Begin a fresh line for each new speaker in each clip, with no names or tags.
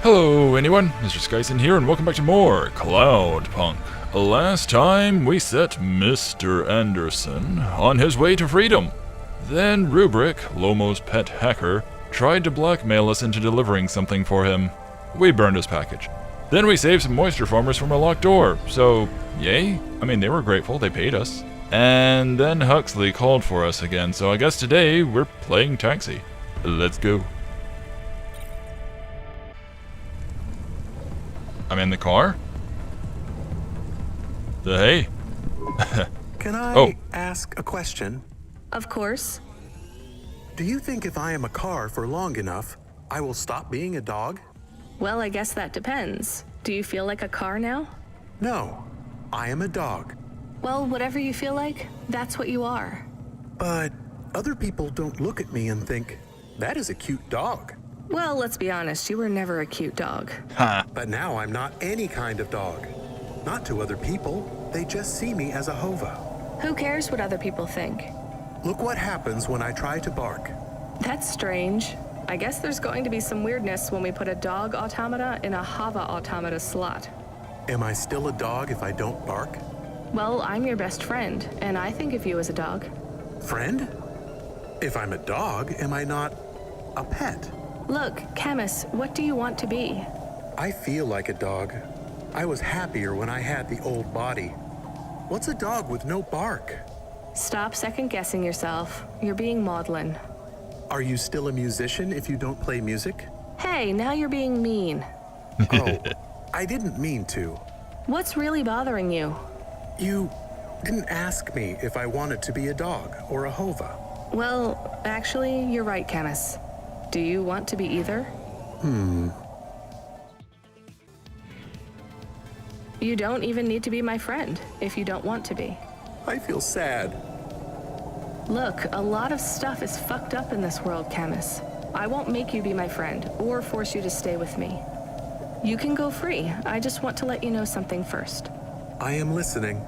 Hello anyone, Mr. Skyson here and welcome back to more Cloudpunk. Last time we set Mr. Anderson on his way to freedom. Then Rubric, Lomo's pet hacker, tried to blackmail us into delivering something for him. We burned his package. Then we saved some moisture farmers from a locked door, so yay? I mean, they were grateful, they paid us. And then Huxley called for us again, so I guess today we're playing taxi. Let's go. I'm in the car? Hey?
Can I ask a question?
Of course.
Do you think if I am a car for long enough, I will stop being a dog?
Well, I guess that depends. Do you feel like a car now?
No, I am a dog.
Well, whatever you feel like, that's what you are.
But other people don't look at me and think, that is a cute dog.
Well, let's be honest, you were never a cute dog.
Ha!
But now I'm not any kind of dog. Not to other people, they just see me as a hova.
Who cares what other people think?
Look what happens when I try to bark.
That's strange. I guess there's going to be some weirdness when we put a dog automata in a hava automata slot.
Am I still a dog if I don't bark?
Well, I'm your best friend, and I think of you as a dog.
Friend? If I'm a dog, am I not a pet?
Look, Camus, what do you want to be?
I feel like a dog. I was happier when I had the old body. What's a dog with no bark?
Stop second-guessing yourself. You're being maudlin.
Are you still a musician if you don't play music?
Hey, now you're being mean.
Oh, I didn't mean to.
What's really bothering you?
You didn't ask me if I wanted to be a dog or a hova.
Well, actually, you're right, Camus. Do you want to be either? You don't even need to be my friend if you don't want to be.
I feel sad.
Look, a lot of stuff is fucked up in this world, Camus. I won't make you be my friend or force you to stay with me. You can go free. I just want to let you know something first.
I am listening.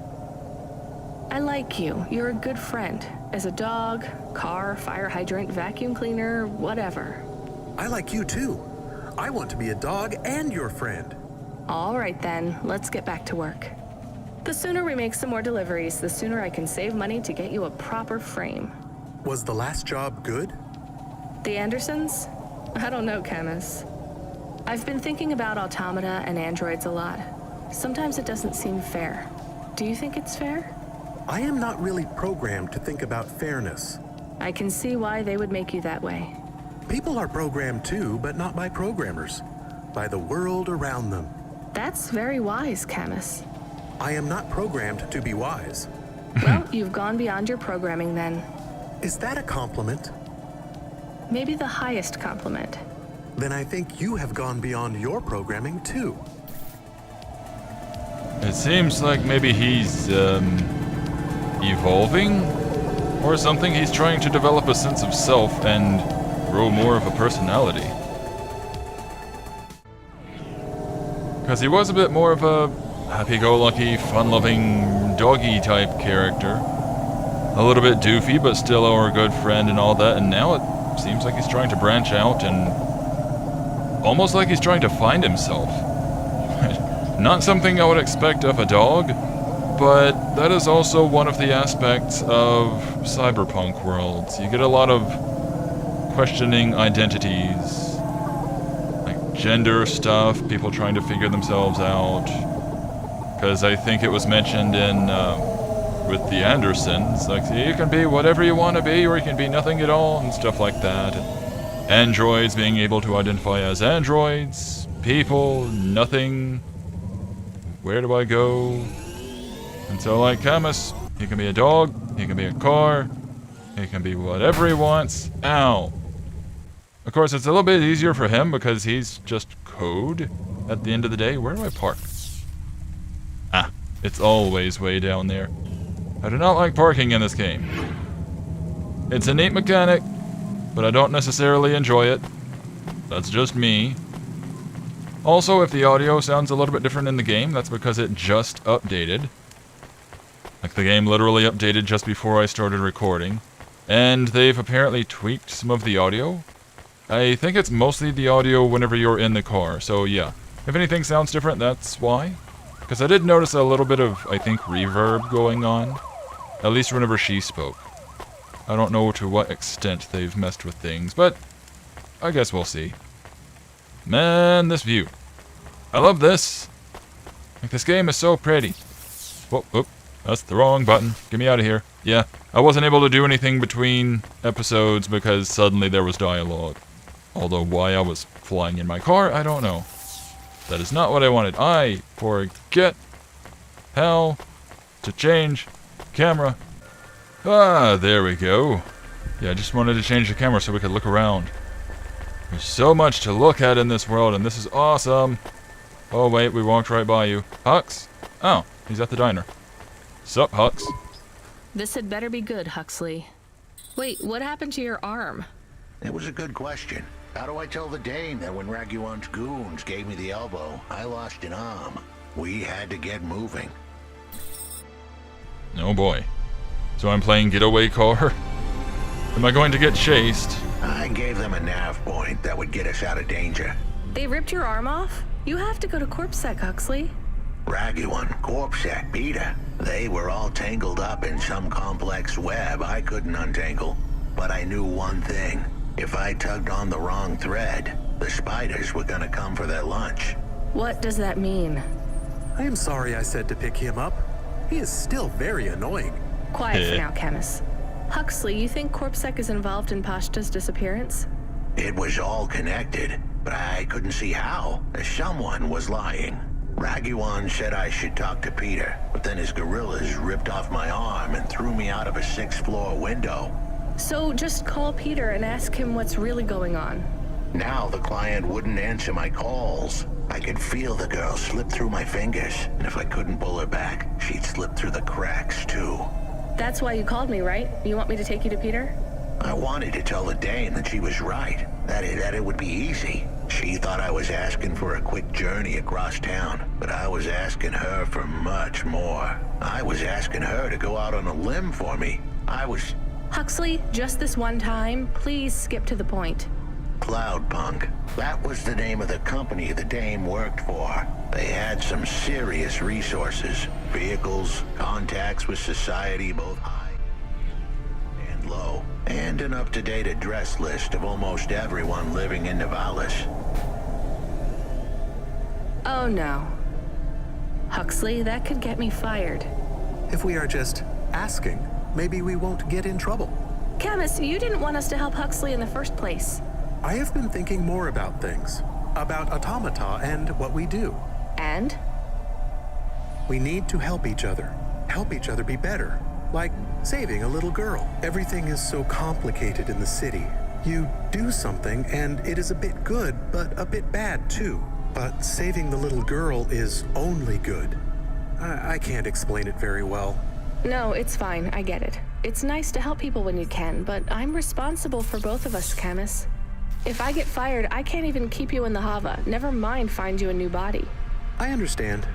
I like you. You're a good friend. As a dog, car, fire hydrant, vacuum cleaner, whatever.
I like you too. I want to be a dog and your friend.
All right then, let's get back to work. The sooner we make some more deliveries, the sooner I can save money to get you a proper frame.
Was the last job good?
The Andersons? I don't know, Camus. I've been thinking about automata and androids a lot. Sometimes it doesn't seem fair. Do you think it's fair?
I am not really programmed to think about fairness.
I can see why they would make you that way.
People are programmed too, but not by programmers. By the world around them.
That's very wise, Camus.
I am not programmed to be wise.
Well, you've gone beyond your programming then.
Is that a compliment?
Maybe the highest compliment.
Then I think you have gone beyond your programming too.
It seems like maybe he's, evolving? Or something. He's trying to develop a sense of self and grow more of a personality. Because he was a bit more of a happy-go-lucky, fun-loving, doggy-type character. A little bit doofy, but still our good friend and all that, and now it seems like he's trying to branch out and almost like he's trying to find himself. Not something I would expect of a dog, but that is also one of the aspects of cyberpunk worlds. You get a lot of questioning identities, like gender stuff, people trying to figure themselves out. Because I think it was mentioned in, with the Andersons, like, you can be whatever you want to be, or you can be nothing at all, and stuff like that. And androids being able to identify as androids, people, nothing, where do I go? And so, like Camus, he can be a dog, he can be a car, he can be whatever he wants. Ow. Of course, it's a little bit easier for him because he's just code at the end of the day. Where do I park? Ah, it's always way down there. I do not like parking in this game. It's a neat mechanic, but I don't necessarily enjoy it. That's just me. Also, if the audio sounds a little bit different in the game, that's because it just updated. Like, the game literally updated just before I started recording. And they've apparently tweaked some of the audio. I think it's mostly the audio whenever you're in the car, so yeah. If anything sounds different, that's why. Because I did notice a little bit of, I think, reverb going on. At least whenever she spoke. I don't know to what extent they've messed with things, but I guess we'll see. Man, this view. I love this. Like, this game is so pretty. Whoop, whoop. That's the wrong button. Get me out of here. Yeah, I wasn't able to do anything between episodes because suddenly there was dialogue. Although why I was flying in my car, I don't know. That is not what I wanted. I forget how to change camera. Ah, there we go. Yeah, I just wanted to change the camera so we could look around. There's so much to look at in this world, and this is awesome. Oh, wait, we walked right by you. Hux? Oh, he's at the diner. Sup, Hux?
This had better be good, Huxley. Wait, what happened to your arm?
It was a good question. How do I tell the dame that when Raguan's goons gave me the elbow, I lost an arm? We had to get moving.
Oh boy. So I'm playing getaway car? Am I going to get chased?
I gave them a nav point that would get us out of danger.
They ripped your arm off? You have to go to CorpSec, Huxley.
Raguan, CorpSec, Peter, they were all tangled up in some complex web I couldn't untangle. But I knew one thing. If I tugged on the wrong thread, the spiders were gonna come for their lunch.
What does that mean?
I am sorry I said to pick him up. He is still very annoying.
Quiet for now, Camus. Huxley, you think CorpSec is involved in Pashta's disappearance?
It was all connected, but I couldn't see how. Someone was lying. Raguan said I should talk to Peter, but then his gorillas ripped off my arm and threw me out of a 6th floor window.
So just call Peter and ask him what's really going on.
Now the client wouldn't answer my calls. I could feel the girl slip through my fingers, and if I couldn't pull her back, she'd slip through the cracks too.
That's why you called me, right? You want me to take you to Peter?
I wanted to tell the dame that she was right, that it would be easy. She thought I was asking for a quick journey across town, but I was asking her for much more. I was asking her to go out on a limb for me.
Huxley, just this one time, please skip to the point.
Cloudpunk. That was the name of the company the dame worked for. They had some serious resources. Vehicles, contacts with society both high and low, and an up-to-date address list of almost everyone living in Nivalis.
Oh no. Huxley, that could get me fired.
If we are just asking, maybe we won't get in trouble.
Camus, you didn't want us to help Huxley in the first place.
I have been thinking more about things. About automata and what we do.
And?
We need to help each other. Help each other be better. Like saving a little girl. Everything is so complicated in the city. You do something and it is a bit good, but a bit bad too. But saving the little girl is only good. I can't explain it very well.
No, it's fine. I get it. It's nice to help people when you can, but I'm responsible for both of us, Camus. If I get fired, I can't even keep you in the Hava. Never mind find you a new body.
I understand.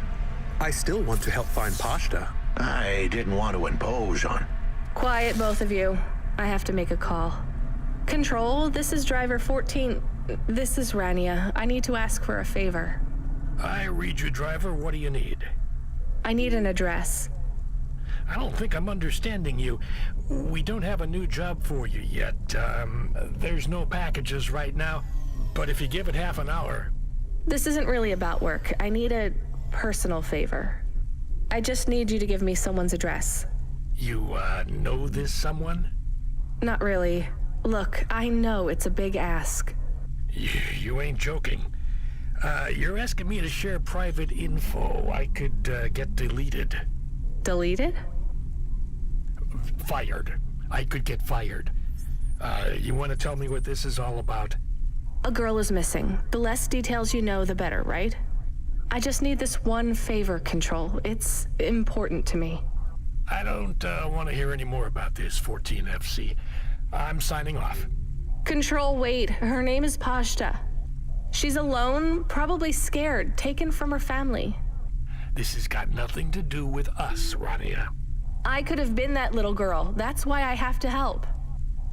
I still want to help find Pashta.
I didn't want to impose on.
Quiet, both of you. I have to make a call. Control, this is driver 14. This is Rania. I need to ask for a favor.
I read you, driver. What do you need?
I need an address.
I don't think I'm understanding you. We don't have a new job for you yet. There's no packages right now, but if you give it half an hour...
This isn't really about work. I need a personal favor. I just need you to give me someone's address.
You, know this someone?
Not really. Look, I know it's a big ask.
You ain't joking. You're asking me to share private info I could, get deleted.
Deleted?
Fired. I could get fired. You want to tell me what this is all about?
A girl is missing. The less details you know, the better, right? I just need this one favor, Control. It's important to me.
I don't want to hear any more about this, 14FC. I'm signing off.
Control, wait. Her name is Pashta. She's alone, probably scared, taken from her family.
This has got nothing to do with us, Rania.
I could have been that little girl. That's why I have to help.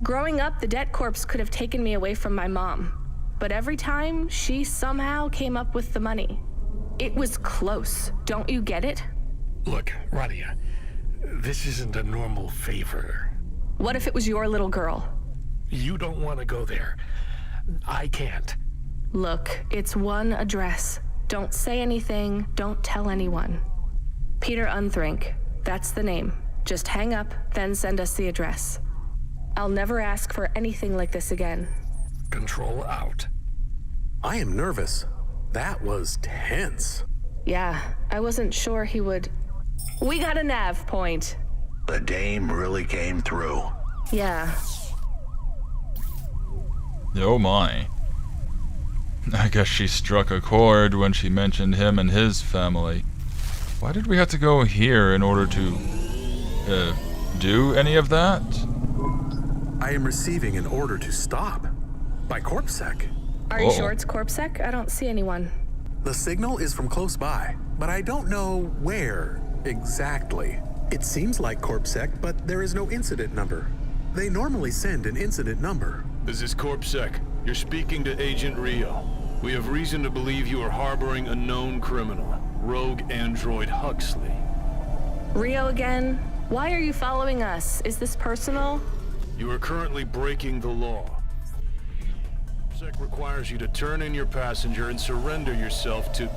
Growing up, the debt corpse could have taken me away from my mom. But every time, she somehow came up with the money. It was close. Don't you get it?
Look, Radia, this isn't a normal favor.
What if it was your little girl?
You don't want to go there. I can't.
Look, it's one address. Don't say anything. Don't tell anyone. Peter Unthrink. That's the name. Just hang up, then send us the address. I'll never ask for anything like this again.
Control out.
I am nervous. That was tense.
Yeah, I wasn't sure he would... We got a nav point.
The dame really came through.
Yeah.
Oh my. I guess she struck a chord when she mentioned him and his family. Why did we have to go here in order to, do any of that?
I am receiving an order to stop. By CorpSec.
Are you sure it's CorpSec? I don't see anyone.
The signal is from close by, but I don't know where exactly. It seems like CorpSec, but there is no incident number. They normally send an incident number.
This is CorpSec. You're speaking to Agent Rio. We have reason to believe you are harboring a known criminal, rogue android Huxley.
Rio again? Why are you following us? Is this personal?
You are currently breaking the law. CorpSec requires you to turn in your passenger and surrender yourself to...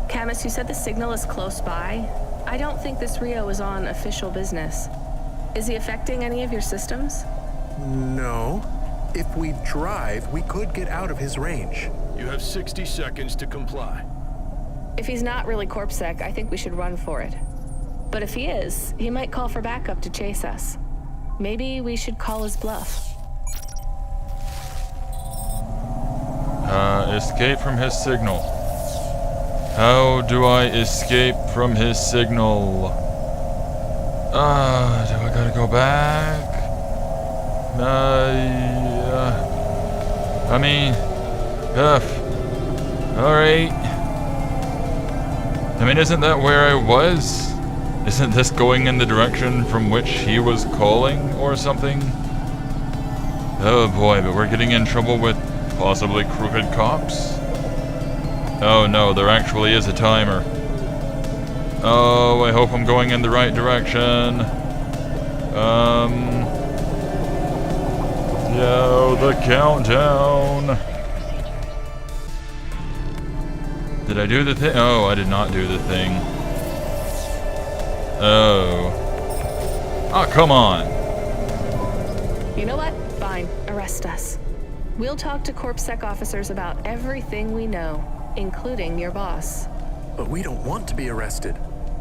Camus, you said the signal is close by. I don't think this Rio is on official business. Is he affecting any of your systems?
No. If we drive, we could get out of his range.
You have 60 seconds to comply.
If he's not really CorpSec, I think we should run for it. But if he is, he might call for backup to chase us. Maybe we should call his bluff.
Escape from his signal. How do I escape from his signal? Do I gotta go back? I mean, alright. I mean, isn't that where I was? Isn't this going in the direction from which he was calling or something? Oh boy, but we're getting in trouble with possibly crooked cops? Oh no, there actually is a timer. Oh, I hope I'm going in the right direction. Yo, the countdown. Did I do the thing? Oh, I did not do the thing. Oh. Oh, come on.
You know what? Fine. Arrest us. We'll talk to CorpSec officers about everything we know, including your boss.
But we don't want to be arrested.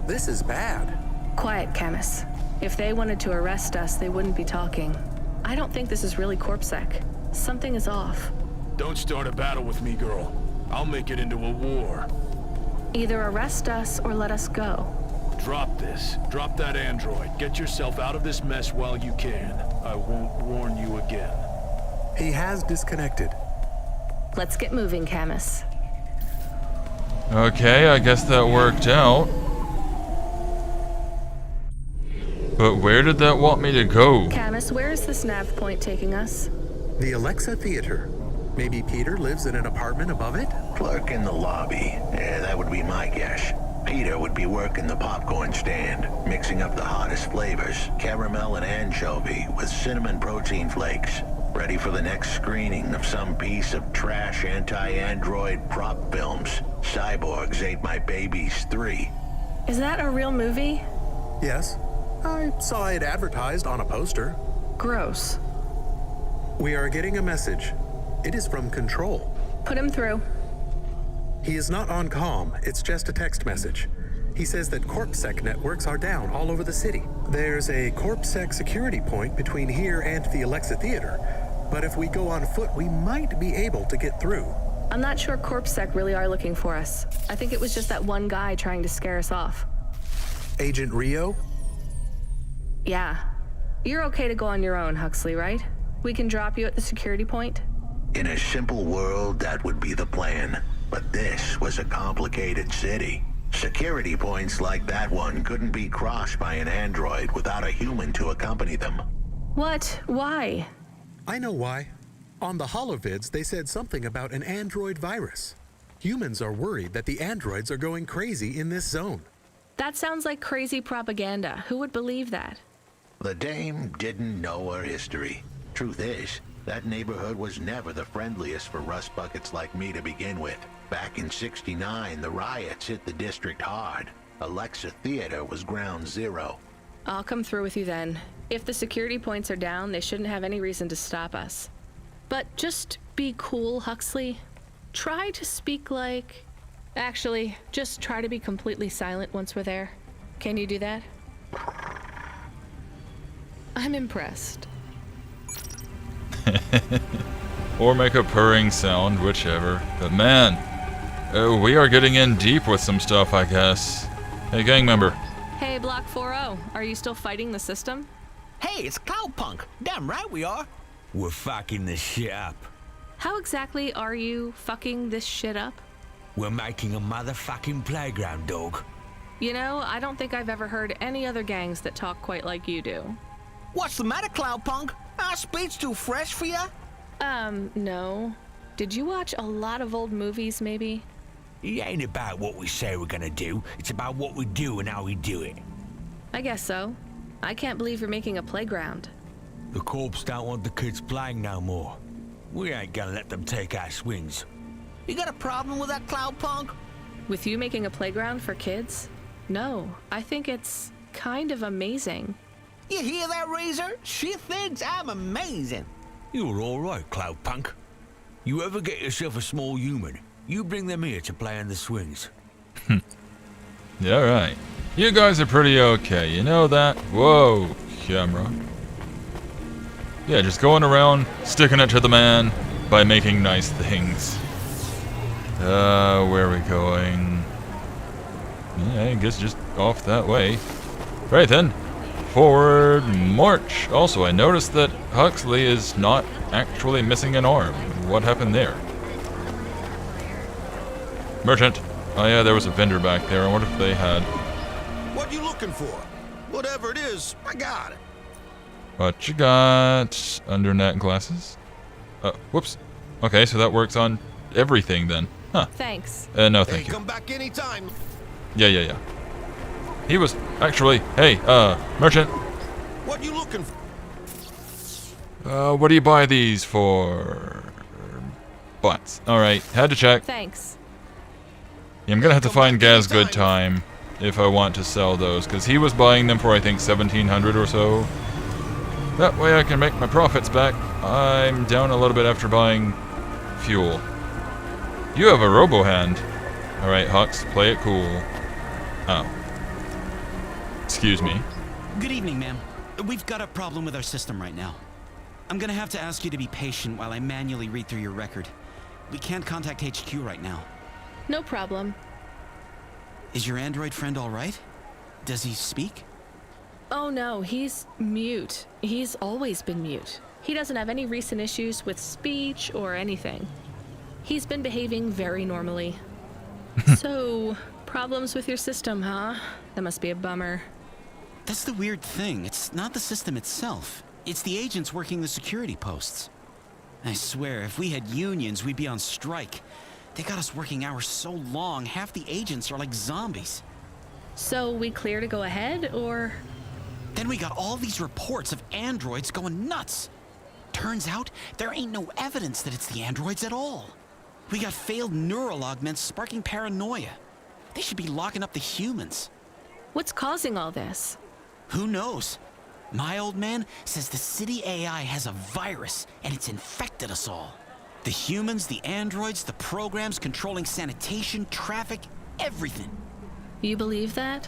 This is bad.
Quiet, Camus. If they wanted to arrest us, they wouldn't be talking. I don't think this is really CorpSec. Something is off.
Don't start a battle with me, girl. I'll make it into a war.
Either arrest us or let us go.
Drop this. Drop that android. Get yourself out of this mess while you can. I won't warn you again.
He has disconnected.
Let's get moving, Camus.
Okay, I guess that worked out. But where did that want me to go?
Camus, where is this nav point taking us?
The Alexa Theater. Maybe Peter lives in an apartment above it?
Clerk in the lobby. Yeah, that would be my guess. Peter would be working the popcorn stand, mixing up the hottest flavors, caramel and anchovy with cinnamon protein flakes, ready for the next screening of some piece of trash anti-android prop films. Cyborgs Ate My Babies 3.
Is that a real movie?
Yes. I saw it advertised on a poster.
Gross.
We are getting a message. It is from Control.
Put him through.
He is not on comm, it's just a text message. He says that CorpSec networks are down all over the city. There's a CorpSec security point between here and the Alexa Theater, but if we go on foot, we might be able to get through.
I'm not sure CorpSec really are looking for us. I think it was just that one guy trying to scare us off.
Agent Rio?
Yeah. You're okay to go on your own, Huxley, right? We can drop you at the security point?
In a simple world, that would be the plan. But this was a complicated city. Security points like that one couldn't be crossed by an android without a human to accompany them.
What? Why?
I know why. On the holovids, they said something about an android virus. Humans are worried that the androids are going crazy in this zone.
That sounds like crazy propaganda. Who would believe that?
The dame didn't know her history. Truth is, that neighborhood was never the friendliest for rust buckets like me to begin with. Back in '69, the riots hit the district hard. Alexa Theater was ground zero.
I'll come through with you then. If the security points are down, they shouldn't have any reason to stop us. But just be cool, Huxley. Try to speak like... Actually, just try to be completely silent once we're there. Can you do that? I'm impressed.
Or make a purring sound, whichever. But man, we are getting in deep with some stuff, I guess. Hey, gang member.
Hey, Block 4-0. Are you still fighting the system?
Hey, it's Cloudpunk. Damn right we are. We're fucking this shit up.
How exactly are you fucking this shit up?
We're making a motherfucking playground, dog.
You know, I don't think I've ever heard any other gangs that talk quite like you do.
What's the matter, Cloudpunk? Our speech too fresh for ya?
No. Did you watch a lot of old movies, maybe?
It ain't about what we say we're gonna do. It's about what we do and how we do it.
I guess so. I can't believe you're making a playground.
The corps don't want the kids playing no more. We ain't gonna let them take our swings. You got a problem with that, Cloudpunk?
With you making a playground for kids? No, I think it's kind of amazing.
You hear that, Razor? She thinks I'm amazing. You're all right, Cloudpunk. You ever get yourself a small human, you bring them here to play on the swings.
Yeah, right. You guys are pretty okay, you know that? Whoa, camera. Yeah, just going around, sticking it to the man by making nice things. Where are we going? Yeah, I guess just off that way. Right then. Forward march. Also, I noticed that Huxley is not actually missing an arm. What happened there? Merchant. Oh yeah, there was a vendor back there. I wonder if they had...
What you looking for? Whatever it is, I got it.
What you got? Under net glasses? Whoops. Okay, so that works on everything then. Huh.
Thanks.
No,
Hey,
thank you.
come back anytime.
Yeah. He was actually... Hey, merchant.
What you looking for?
What do you buy these for? Butts. Alright, had to check.
Thanks.
Yeah, I'm gonna have to
Come
find
back
Gaz
anytime.
Good Time if I want to sell those, because he was buying them for, I think, 1,700 or so. That way I can make my profits back. I'm down a little bit after buying fuel. You have a robo-hand. Alright, Hux, play it cool. Oh. Excuse me.
Good evening, ma'am. We've got a problem with our system right now. I'm gonna have to ask you to be patient while I manually read through your record. We can't contact HQ right now.
No problem.
Is your android friend all right? Does he speak?
Oh no, he's mute. He's always been mute. He doesn't have any recent issues with speech or anything. He's been behaving very normally. So, problems with your system, huh? That must be a bummer.
That's the weird thing. It's not the system itself. It's the agents working the security posts. I swear, if we had unions, we'd be on strike. They got us working hours so long, half the agents are like zombies.
So, we clear to go ahead, or...?
Then we got all these reports of androids going nuts. Turns out, there ain't no evidence that it's the androids at all. We got failed neural augments sparking paranoia. They should be locking up the humans.
What's causing all this?
Who knows? My old man says the city AI has a virus and it's infected us all. The humans, the androids, the programs controlling sanitation, traffic, everything.
You believe that?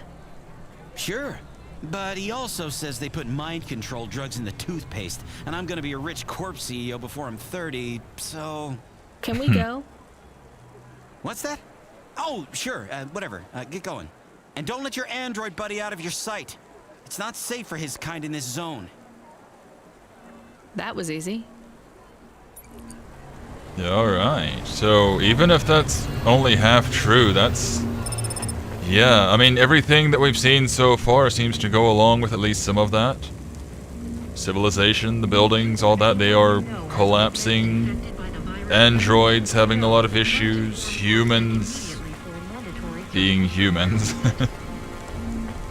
Sure. But he also says they put mind control drugs in the toothpaste, and I'm gonna be a rich corp CEO before I'm 30, so...
Can we go?
What's that? Oh, sure, whatever. Get going. And don't let your android buddy out of your sight. It's not safe for his kind in this zone.
That was easy.
Yeah, alright. So, even if that's only half true, that's... Yeah, I mean, everything that we've seen so far seems to go along with at least some of that. Civilization, the buildings, all that, they are collapsing. Androids having a lot of issues. Humans being humans.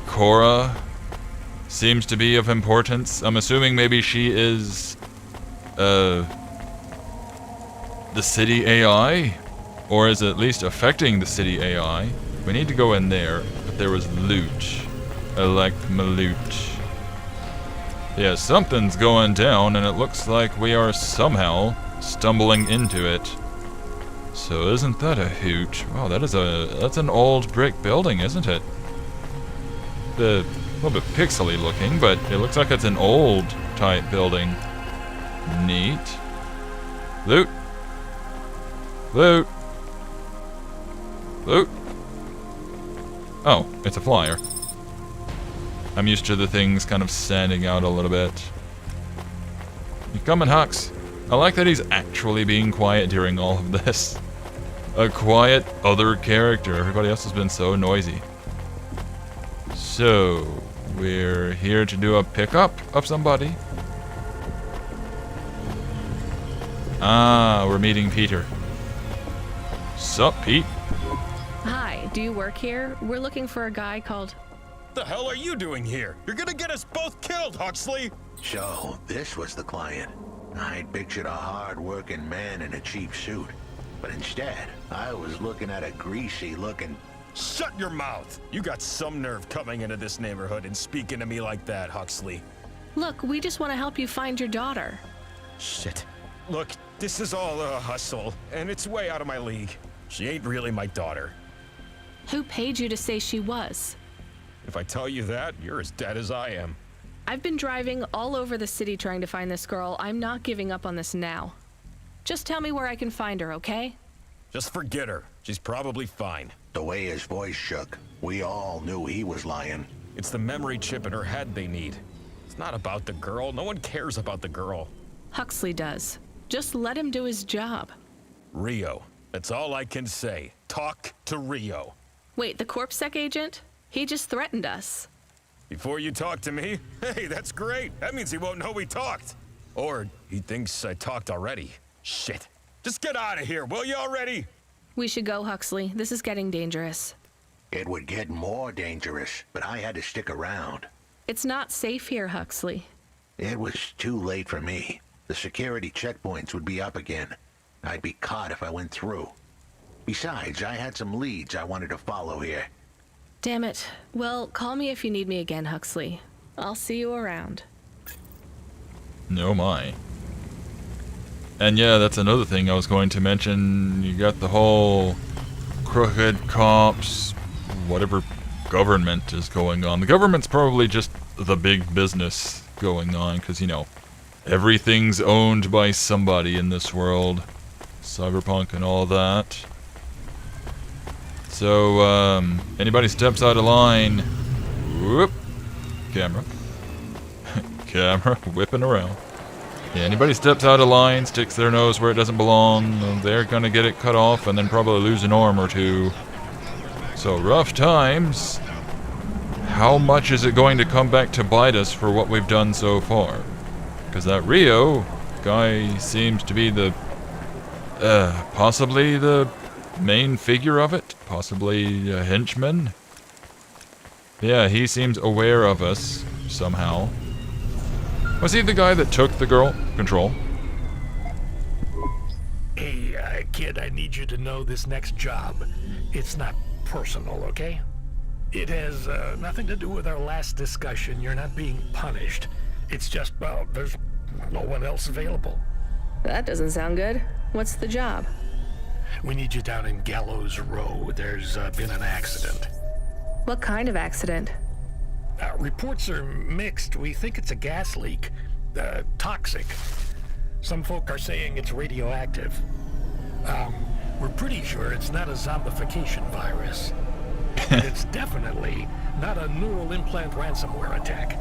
Cora seems to be of importance. I'm assuming maybe she is the city AI, or is at least affecting the city AI. We need to go in there, but there was loot. I like my loot. Yeah, something's going down, and it looks like we are somehow stumbling into it. So isn't that a hoot? Wow, that's an old brick building, isn't it? A little bit pixely looking, but it looks like it's an old type building. Neat. Loot. Loot. Loot. Oh, it's a flyer. I'm used to the things kind of standing out a little bit. You coming, Hux? I like that he's actually being quiet during all of this. A quiet other character. Everybody else has been so noisy. So, we're here to do a pickup of somebody. Ah, we're meeting Peter. Sup, Pete?
Hi, do you work here? We're looking for a guy called...
The hell are you doing here? You're gonna get us both killed, Huxley!
So, this was the client. I'd pictured a hard-working man in a cheap suit. But instead, I was looking at a greasy-looking...
Shut your mouth! You got some nerve coming into this neighborhood and speaking to me like that, Huxley.
Look, we just want to help you find your daughter.
Shit. Look, this is all a hustle, and it's way out of my league. She ain't really my daughter.
Who paid you to say she was?
If I tell you that, you're as dead as I am.
I've been driving all over the city trying to find this girl. I'm not giving up on this now. Just tell me where I can find her, okay?
Just forget her. She's probably fine.
The way his voice shook, we all knew he was lying.
It's the memory chip in her head they need. It's not about the girl. No one cares about the girl.
Huxley does. Just let him do his job.
Rio. That's all I can say. Talk to Rio.
Wait, the CorpSec agent? He just threatened us.
Before you talk to me? Hey, that's great. That means he won't know we talked. Or he thinks I talked already. Shit. Just get out of here, will you already?
We should go, Huxley. This is getting dangerous.
It would get more dangerous, but I had to stick around.
It's not safe here, Huxley.
It was too late for me. The security checkpoints would be up again. I'd be caught if I went through. Besides, I had some leads I wanted to follow here.
Damn it. Well, call me if you need me again, Huxley. I'll see you around.
No my. And yeah, that's another thing I was going to mention. You got the whole crooked cops, whatever government is going on. The government's probably just the big business going on, because, you know, everything's owned by somebody in this world. Cyberpunk and all that. So, anybody steps out of line, whoop, camera. Camera whipping around. Yeah, anybody steps out of line, sticks their nose where it doesn't belong, they're gonna get it cut off and then probably lose an arm or two. So, rough times. How much is it going to come back to bite us for what we've done so far? Because that Rio guy seems to be the, possibly the main figure of it, possibly a henchman. Yeah, he seems aware of us somehow. Was he the guy that took the girl control?
Hey, kid, I need you to know this next job. It's not personal, okay? It has nothing to do with our last discussion. You're not being punished. It's just, well, there's no one else available.
That doesn't sound good. What's the job?
We need you down in Gallows Row. There's been an accident.
What kind of accident?
Reports are mixed. We think it's a gas leak. Toxic. Some folk are saying it's radioactive. We're pretty sure it's not a zombification virus. And it's definitely not a neural implant ransomware attack.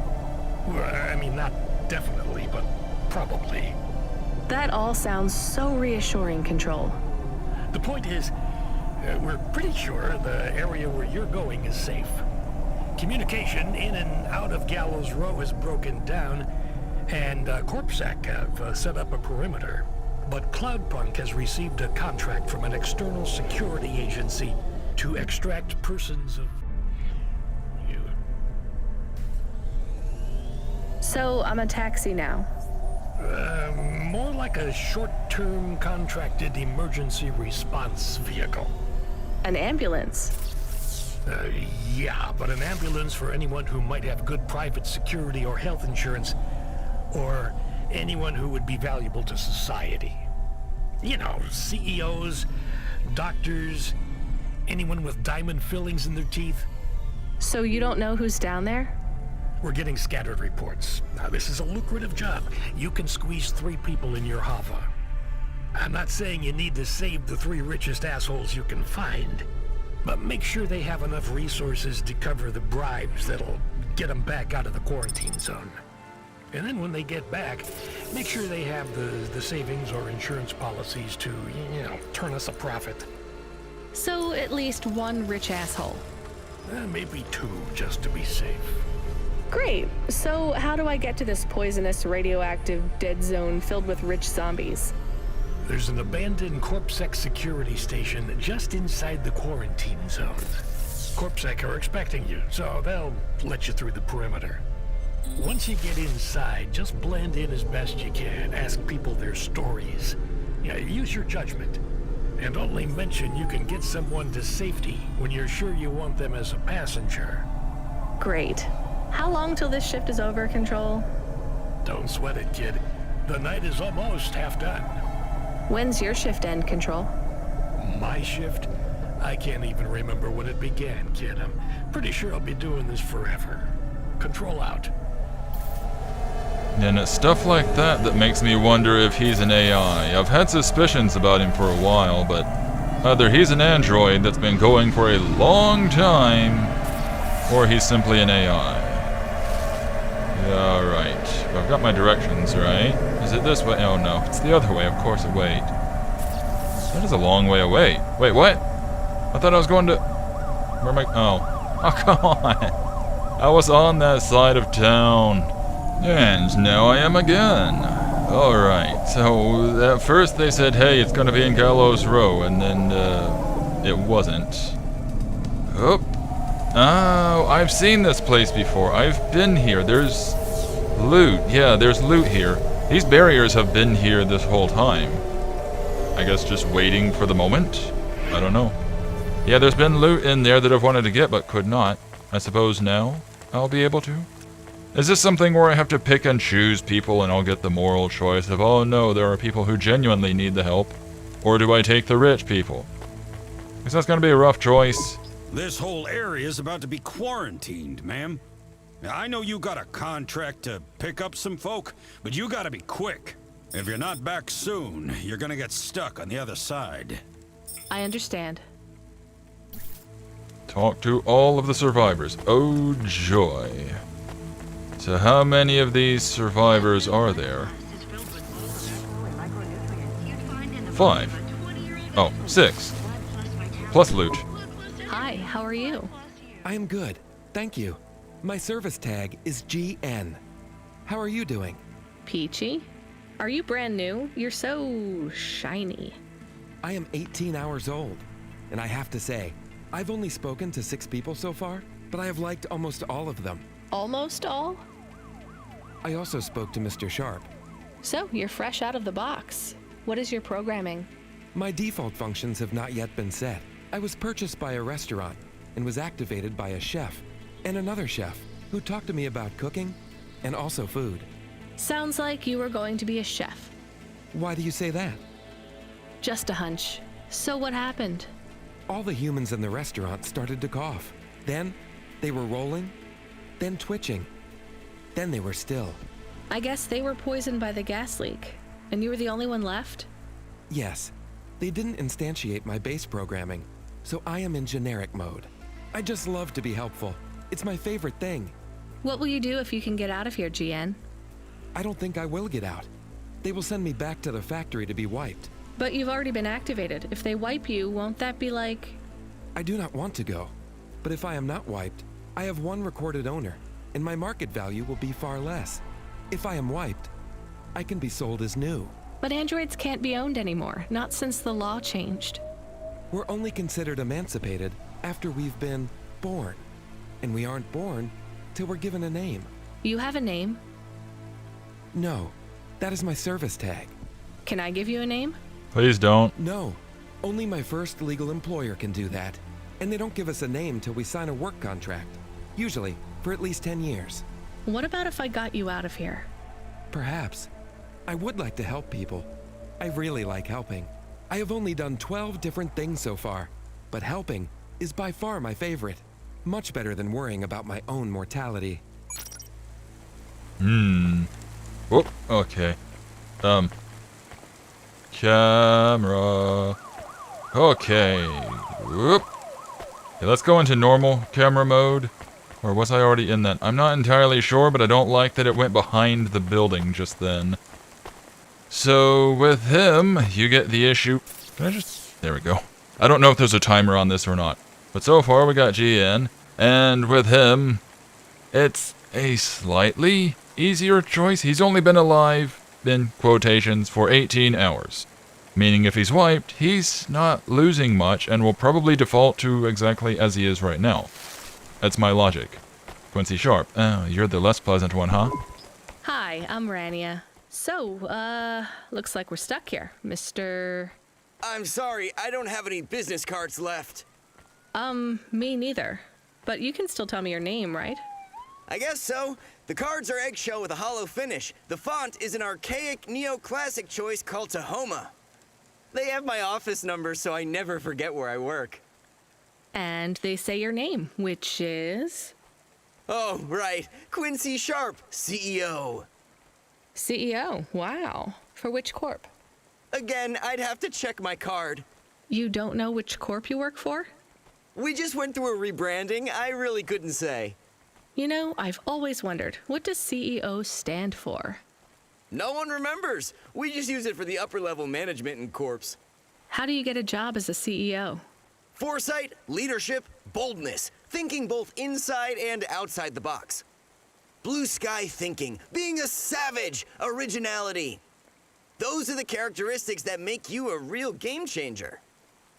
I mean, not definitely, but probably.
That all sounds so reassuring, Control.
The point is, We're pretty sure the area where you're going is safe. Communication in and out of Gallows Row is broken down, and Corpsec have set up a perimeter. But Cloudpunk has received a contract from an external security agency to extract persons of you.
So I'm a taxi now.
More like a short-term contracted emergency response vehicle.
An ambulance.
Yeah, but an ambulance for anyone who might have good private security or health insurance, or anyone who would be valuable to society. You know, CEOs, doctors, anyone with diamond fillings in their teeth.
So you don't know who's down there?
We're getting scattered reports. Now, this is a lucrative job. You can squeeze 3 people in your hover. I'm not saying you need to save the 3 richest assholes you can find, but make sure they have enough resources to cover the bribes that'll get them back out of the quarantine zone. And then when they get back, make sure they have the savings or insurance policies to, you know, turn us a profit.
So at least 1 rich asshole.
Maybe 2, just to be safe.
Great. So how do I get to this poisonous, radioactive, dead zone filled with rich zombies?
There's an abandoned Corpsec security station just inside the quarantine zone. Corpsec are expecting you, so they'll let you through the perimeter. Once you get inside, just blend in as best you can. Ask people their stories. Yeah, use your judgment. And only mention you can get someone to safety when you're sure you want them as a passenger.
Great. How long till this shift is over, Control?
Don't sweat it, kid. The night is almost half done.
When's your shift end, Control?
My shift? I can't even remember when it began, kid. I'm pretty sure I'll be doing this forever. Control out.
And it's stuff like that that makes me wonder if he's an AI. I've had suspicions about him for a while, but either he's an android that's been going for a long time, or he's simply an AI. Yeah, right. I've got my directions, right? Is it this way? Oh no, it's the other way. Of course, wait. That is a long way away. Wait, what? I thought I was going to... Where am I... Oh. Oh, come on. I was on that side of town. And now I am again. Alright, so at first they said, hey, it's gonna be in Gallows Row, and then, it wasn't. Oh. Oh, I've seen this place before. I've been here. There's loot. Yeah, there's loot here. These barriers have been here this whole time. I guess just waiting for the moment? I don't know. Yeah, there's been loot in there that I've wanted to get but could not. I suppose now I'll be able to? Is this something where I have to pick and choose people and I'll get the moral choice of, oh no, there are people who genuinely need the help? Or do I take the rich people? Because that's going to be a rough choice.
This whole area is about to be quarantined, ma'am. I know you got a contract to pick up some folk, but you gotta be quick. If you're not back soon, you're gonna get stuck on the other side.
I understand.
Talk to all of the survivors. Oh joy. So how many of these survivors are there? 5. Oh, 6. Plus loot.
Hi, how are you?
I am good, thank you. My service tag is GN. How are you doing?
Peachy? Are you brand new? You're so shiny.
I am 18 hours old, and I have to say, I've only spoken to 6 people so far, but I have liked almost all of them.
Almost all?
I also spoke to Mr. Sharp.
So, you're fresh out of the box. What is your programming?
My default functions have not yet been set. I was purchased by a restaurant and was activated by a chef and another chef who talked to me about cooking and also food.
Sounds like you were going to be a chef.
Why do you say that?
Just a hunch. So what happened?
All the humans in the restaurant started to cough. Then they were rolling, then twitching. Then they were still.
I guess they were poisoned by the gas leak, and you were the only one left?
Yes. They didn't instantiate my base programming, so I am in generic mode. I just love to be helpful. It's my favorite thing.
What will you do if you can get out of here, GN?
I don't think I will get out. They will send me back to the factory to be wiped.
But you've already been activated. If they wipe you, won't that be like...
I do not want to go, but if I am not wiped, I have one recorded owner, and my market value will be far less. If I am wiped, I can be sold as new.
But androids can't be owned anymore, not since the law changed.
We're only considered emancipated after we've been born, and we aren't born till we're given a name.
You have a name?
No, that is my service tag.
Can I give you a name?
Please don't.
No, only my first legal employer can do that, and they don't give us a name till we sign a work contract, usually for at least 10 years.
What about if I got you out of here?
Perhaps. I would like to help people. I really like helping. I have only done 12 different things so far, but helping is by far my favorite. Much better than worrying about my own mortality.
Whoop, okay. Camera. Okay. Whoop. Okay, let's go into normal camera mode. Or was I already in that? I'm not entirely sure, but I don't like that it went behind the building just then. So, with him, you get the issue. Can I just... There we go. I don't know if there's a timer on this or not. But so far, we got GN. And with him, it's a slightly easier choice. He's only been alive, in quotations, for 18 hours. Meaning if he's wiped, he's not losing much and will probably default to exactly as he is right now. That's my logic. Quincy Sharp. Oh, you're the less pleasant one, huh?
Hi, I'm Rania. So, looks like we're stuck here, Mr...
I'm sorry, I don't have any business cards left.
Me neither. But you can still tell me your name, right?
I guess so. The cards are eggshell with a hollow finish. The font is an archaic neoclassic choice called Tahoma. They have my office number, so I never forget where I work.
And they say your name, which is...
Oh, right. Quincy Sharp, CEO.
CEO, wow. For which corp?
Again, I'd have to check my card.
You don't know which corp you work for?
We just went through a rebranding. I really couldn't say.
You know, I've always wondered, what does CEO stand for?
No one remembers. We just use it for the upper-level management in corps.
How do you get a job as a CEO?
Foresight, leadership, boldness. Thinking both inside and outside the box. Blue sky thinking, being a savage, originality. Those are the characteristics that make you a real game changer.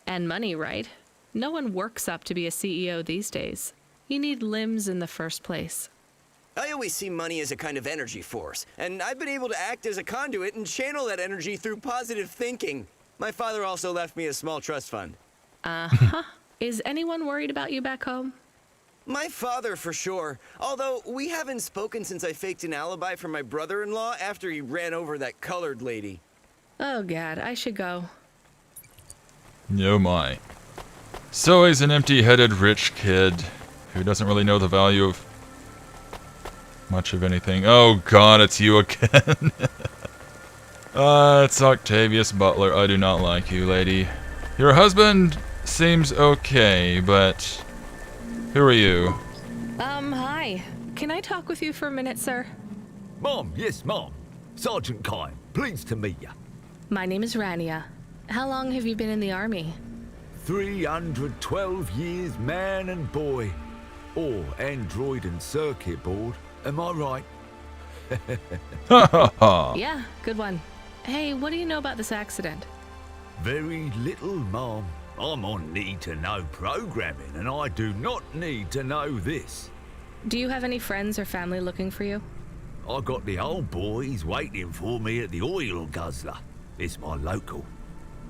And money, right? No one works up to be a CEO these days. You need limbs in the first place.
I always see money as a kind of energy force, and I've been able to act as a conduit and channel that energy through positive thinking. My father also left me a small trust fund.
Uh-huh. Is anyone worried about you back home?
My father, for sure. Although, we haven't spoken since I faked an alibi for my brother-in-law after he ran over that colored lady.
Oh, God, I should go.
Oh my. So he's an empty-headed rich kid who doesn't really know the value of much of anything. Oh God, it's you again. It's Octavius Butler. I do not like you, lady. Your husband seems okay, but who are you?
Hi. Can I talk with you for a minute, sir?
Mom, yes, Mom. Sergeant Kine, pleased to meet you.
My name is Rania. How long have you been in the army?
312 years, man and boy. Or android and circuit board. Am I right?
Ha ha ha.
Yeah, good one. Hey, what do you know about this accident?
Very little, Mom. I'm on need-to-know programming, and I do not need to know this.
Do you have any friends or family looking for you?
I got the old boys waiting for me at the oil guzzler. It's my local.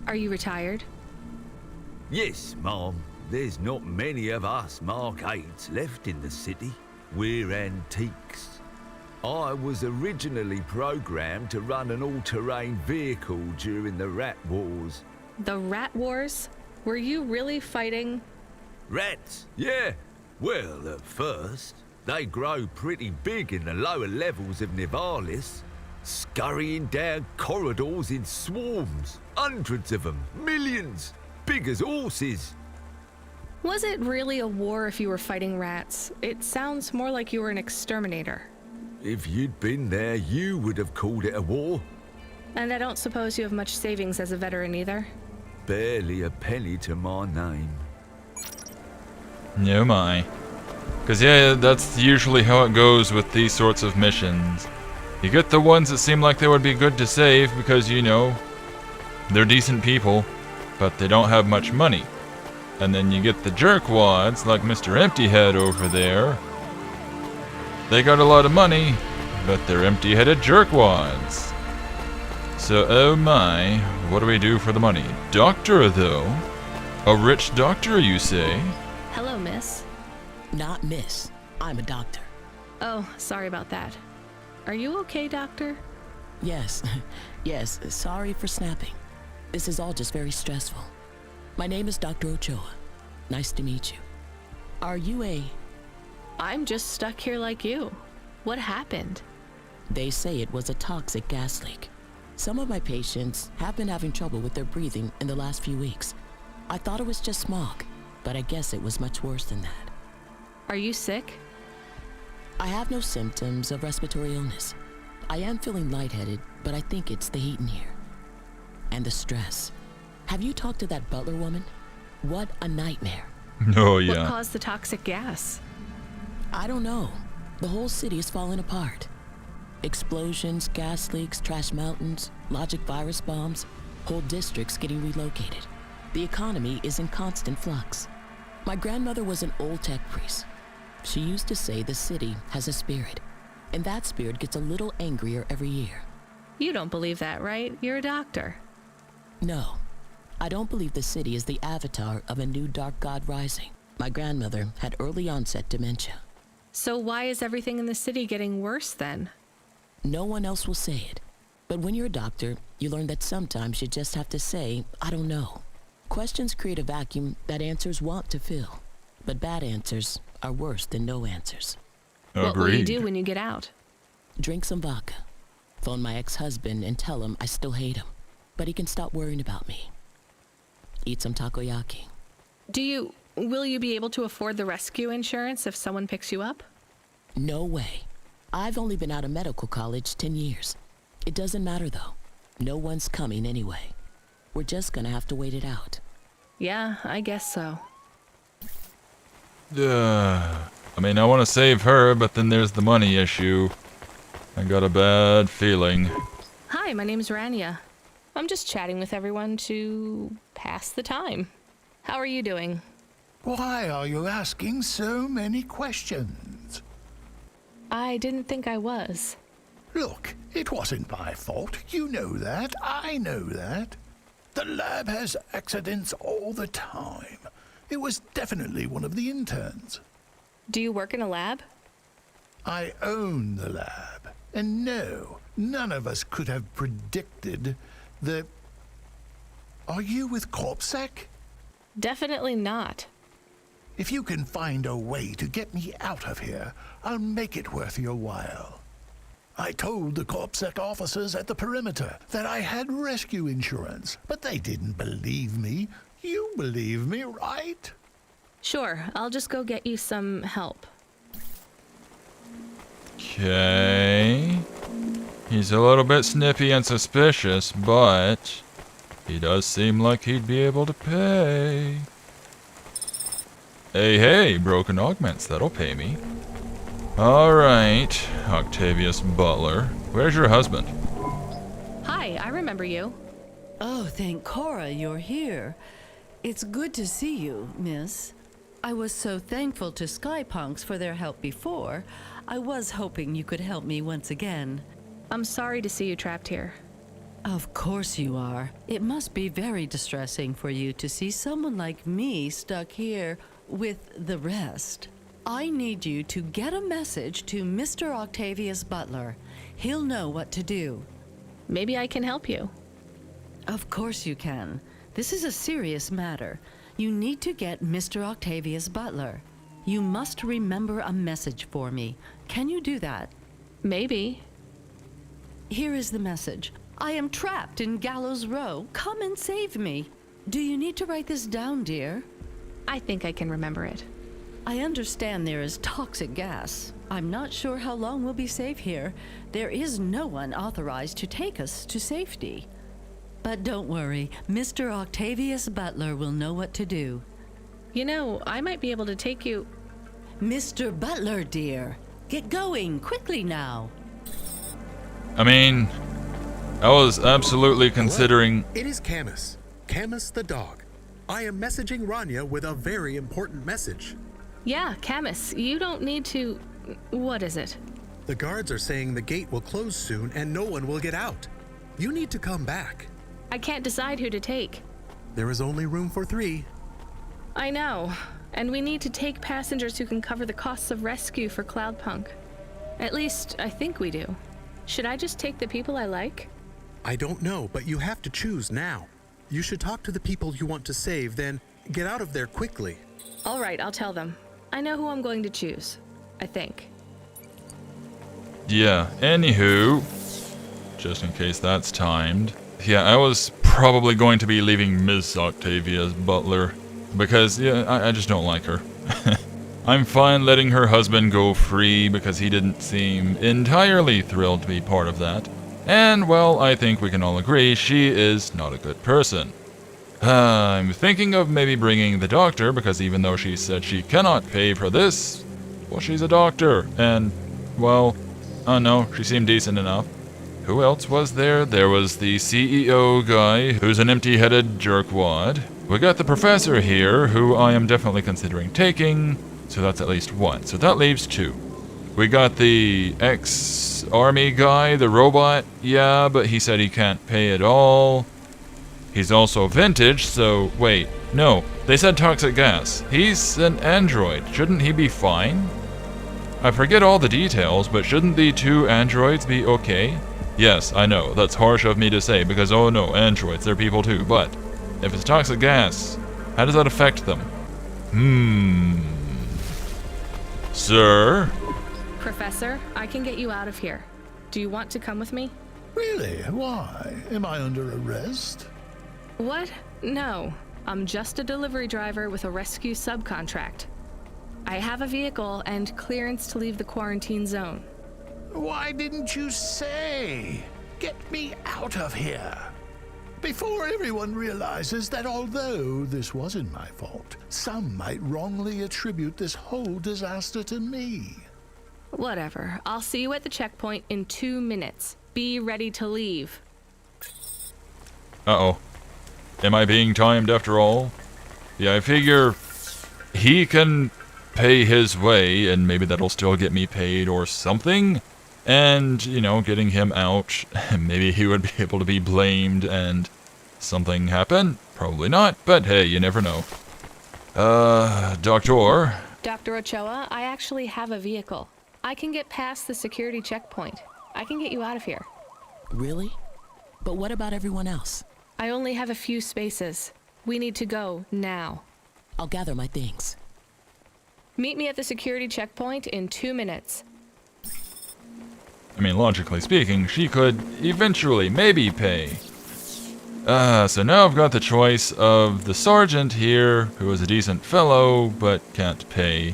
Are you retired?
Yes, Mom. There's not many of us Mark 8s left in the city. We're antiques. I was originally programmed to run an all-terrain vehicle during the Rat Wars.
The Rat Wars? Were you really fighting?
Rats? Yeah. Well, at first, they grow pretty big in the lower levels of Nivalis, scurrying down corridors in swarms. Hundreds of them. Millions. Big as horses.
Was it really a war if you were fighting rats? It sounds more like you were an exterminator.
If you'd been there, you would have called it a war.
And I don't suppose you have much savings as a veteran either?
Barely a penny to my name.
No my. Because yeah, that's usually how it goes with these sorts of missions. You get the ones that seem like they would be good to save because, you know, they're decent people, but they don't have much money. And then you get the jerkwads like Mr. Emptyhead over there. They got a lot of money, but they're empty-headed jerkwads. So, oh my, what do we do for the money? Doctor, though? A rich doctor, you say?
Hello, miss.
Not miss. I'm a doctor.
Oh, sorry about that. Are you okay, doctor?
Yes. Yes, sorry for snapping. This is all just very stressful. My name is Dr. Ochoa. Nice to meet you. Are you a...
I'm just stuck here like you. What happened?
They say it was a toxic gas leak. Some of my patients have been having trouble with their breathing in the last few weeks. I thought it was just smog, but I guess it was much worse than that.
Are you sick?
I have no symptoms of respiratory illness. I am feeling lightheaded, but I think it's the heat in here. And the stress. Have you talked to that butler woman? What a nightmare.
Oh, yeah.
What caused the toxic gas?
I don't know. The whole city is falling apart. Explosions, gas leaks, trash mountains, logic virus bombs, whole districts getting relocated. The economy is in constant flux. My grandmother was an old tech priest. She used to say the city has a spirit, and that spirit gets a little angrier every year.
You don't believe that, right? You're a doctor.
No, I don't believe the city is the avatar of a new dark god rising. My grandmother had early onset dementia.
So why is everything in the city getting worse then?
No one else will say it. But when you're a doctor, you learn that sometimes you just have to say, I don't know. Questions create a vacuum that answers want to fill. But bad answers are worse than no answers.
What will you do when you get out?
Drink some vodka. Phone my ex-husband and tell him I still hate him. But he can stop worrying about me. Eat some takoyaki.
Will you be able to afford the rescue insurance if someone picks you up?
No way. I've only been out of medical college 10 years. It doesn't matter though. No one's coming anyway. We're just gonna have to wait it out.
Yeah, I guess so.
I mean, I want to save her, but then there's the money issue. I got a bad feeling.
Hi, my name's Rania. I'm just chatting with everyone to pass the time. How are you doing?
Why are you asking so many questions?
I didn't think I was.
Look, it wasn't my fault. You know that. I know that. The lab has accidents all the time. It was definitely one of the interns.
Do you work in a lab?
I own the lab. And no, none of us could have predicted the... Are you with Cloudpunk?
Definitely not.
If you can find a way to get me out of here, I'll make it worth your while. I told the Cloudpunk officers at the perimeter that I had rescue insurance, but they didn't believe me. You believe me, right?
Sure, I'll just go get you some help.
Okay. He's a little bit snippy and suspicious, but he does seem like he'd be able to pay. Hey, broken augments, that'll pay me. Alright, Octavius Butler. Where's your husband?
Hi, I remember you.
Oh, thank Cora you're here. It's good to see you, miss. I was so thankful to Skypunks for their help before. I was hoping you could help me once again.
I'm sorry to see you trapped here.
Of course you are. It must be very distressing for you to see someone like me stuck here with the rest. I need you to get a message to Mr. Octavius Butler. He'll know what to do.
Maybe I can help you.
Of course you can. This is a serious matter. You need to get Mr. Octavius Butler. You must remember a message for me. Can you do that?
Maybe.
Here is the message. I am trapped in Gallows Row. Come and save me. Do you need to write this down, dear?
I think I can remember it.
I understand there is toxic gas. I'm not sure how long we'll be safe here. There is no one authorized to take us to safety. But don't worry, Mr. Octavius Butler will know what to do.
You know, I might be able to take you...
Mr. Butler, dear, get going quickly now.
I mean, I was absolutely considering...
Hello? It is Camus. Camus the dog. I am messaging Rania with a very important message.
Yeah, Camus, you don't need to... What is it?
The guards are saying the gate will close soon and no one will get out. You need to come back.
I can't decide who to take.
There is only room for 3.
I know, and we need to take passengers who can cover the costs of rescue for Cloudpunk. At least, I think we do. Should I just take the people I like?
I don't know, but you have to choose now. You should talk to the people you want to save, then get out of there quickly.
All right, I'll tell them. I know who I'm going to choose, I think.
Yeah, anywho, just in case that's timed. Yeah, I was probably going to be leaving Miss Octavia's butler, because, yeah, I just don't like her. I'm fine letting her husband go free because he didn't seem entirely thrilled to be part of that. And, well, I think we can all agree she is not a good person. I'm thinking of maybe bringing the doctor, because even though she said she cannot pay for this, well, she's a doctor, and, well, no, she seemed decent enough. Who else was there? There was the CEO guy, who's an empty-headed jerkwad. We got the professor here, who I am definitely considering taking, so that's at least 1. So that leaves 2. We got the ex-army guy, the robot, yeah, but he said he can't pay at all. He's also vintage, so wait, no, they said toxic gas. He's an android, shouldn't he be fine? I forget all the details, but shouldn't the 2 androids be okay? Yes, I know, that's harsh of me to say, because oh no, androids, they're people too, but if it's toxic gas, how does that affect them? Sir?
Professor, I can get you out of here. Do you want to come with me?
Really? Why? Am I under arrest?
What? No. I'm just a delivery driver with a rescue subcontract. I have a vehicle and clearance to leave the quarantine zone.
Why didn't you say? Get me out of here. Before everyone realizes that although this wasn't my fault, some might wrongly attribute this whole disaster to me.
Whatever. I'll see you at the checkpoint in 2 minutes. Be ready to leave.
Uh-oh. Am I being timed after all? Yeah, I figure he can pay his way, and maybe that'll still get me paid or something. And, you know, getting him out, maybe he would be able to be blamed and something happen. Probably not, but hey, you never know. Doctor?
Dr. Ochoa, I actually have a vehicle. I can get past the security checkpoint. I can get you out of here.
Really? But what about everyone else?
I only have a few spaces. We need to go now.
I'll gather my things.
Meet me at the security checkpoint in 2 minutes.
I mean, logically speaking, she could eventually maybe pay. So now I've got the choice of the sergeant here, who is a decent fellow, but can't pay,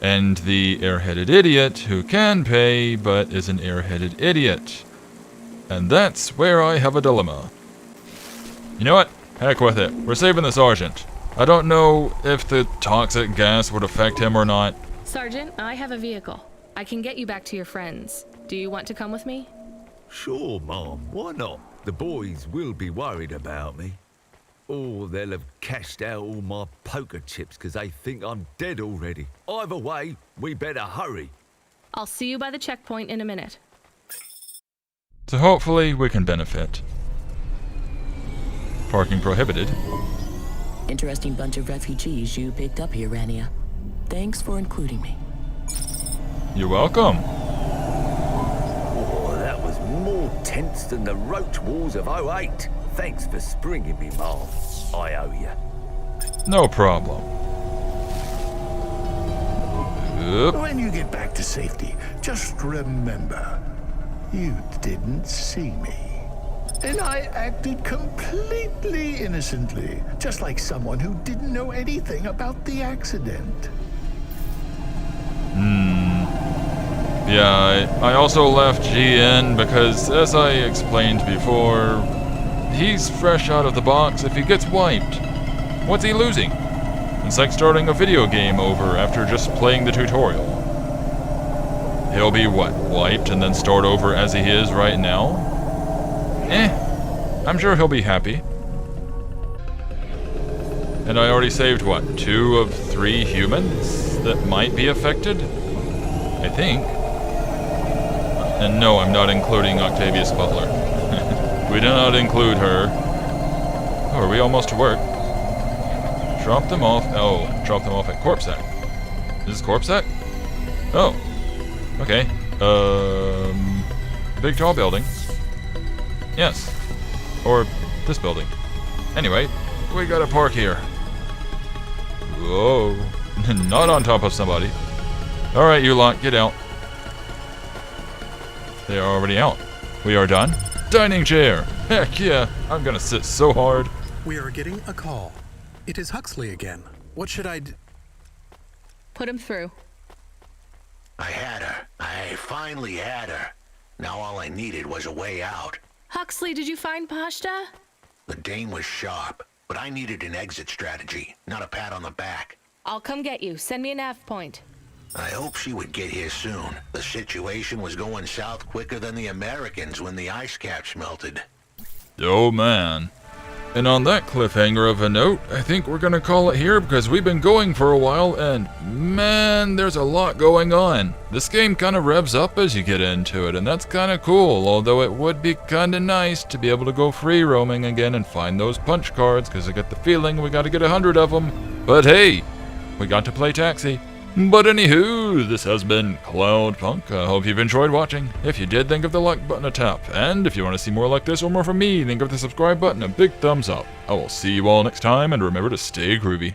and the airheaded idiot, who can pay, but is an airheaded idiot. And that's where I have a dilemma. You know what? Heck with it. We're saving the sergeant. I don't know if the toxic gas would affect him or not.
Sergeant, I have a vehicle. I can get you back to your friends. Do you want to come with me?
Sure, Mom. Why not? The boys will be worried about me. Or they'll have cashed out all my poker chips because they think I'm dead already. Either way, we better hurry.
I'll see you by the checkpoint in a minute.
So hopefully we can benefit. Parking prohibited.
Interesting bunch of refugees you picked up here, Rania. Thanks for including me.
You're welcome.
Oh, that was more tense than the roach wars of 08. Thanks for springing me, Mom. I owe you.
No problem.
When you get back to safety, just remember, you didn't see me. And I acted completely innocently, just like someone who didn't know anything about the accident.
Yeah, I also left GN because, as I explained before, he's fresh out of the box. If he gets wiped, what's he losing? It's like starting a video game over after just playing the tutorial. He'll be what, wiped and then start over as he is right now? I'm sure he'll be happy. And I already saved what, 2 of 3 humans that might be affected? I think. And no, I'm not including Octavius Butler. We do not include her. Oh, are we almost to work? Drop them off. Oh, drop them off at Corpsec. Is this Corpsec? Oh. Okay. Big tall building. Yes. Or this building. Anyway, we gotta park here. Whoa. Not on top of somebody. Alright, you lot, get out. They are already out. We are done. Dining chair! Heck yeah! I'm gonna sit so hard.
We are getting a call. It is Huxley again. What should I do?
Put him through.
I had her. I finally had her. Now all I needed was a way out.
Huxley, did you find Pashta?
The dame was sharp, but I needed an exit strategy, not a pat on the back.
I'll come get you. Send me a nav point.
I hope she would get here soon. The situation was going south quicker than the Americans when the ice caps melted.
Oh man. And on that cliffhanger of a note, I think we're gonna call it here because we've been going for a while and man, there's a lot going on. This game kind of revs up as you get into it and that's kind of cool, although it would be kind of nice to be able to go free roaming again and find those punch cards because I get the feeling we gotta get 100 of them. But hey, we got to play Taxi. But anywho, this has been Cloudpunk. I hope you've enjoyed watching. If you did, then give the like button a tap. And if you want to see more like this or more from me, then give the subscribe button a big thumbs up. I will see you all next time, and remember to stay groovy.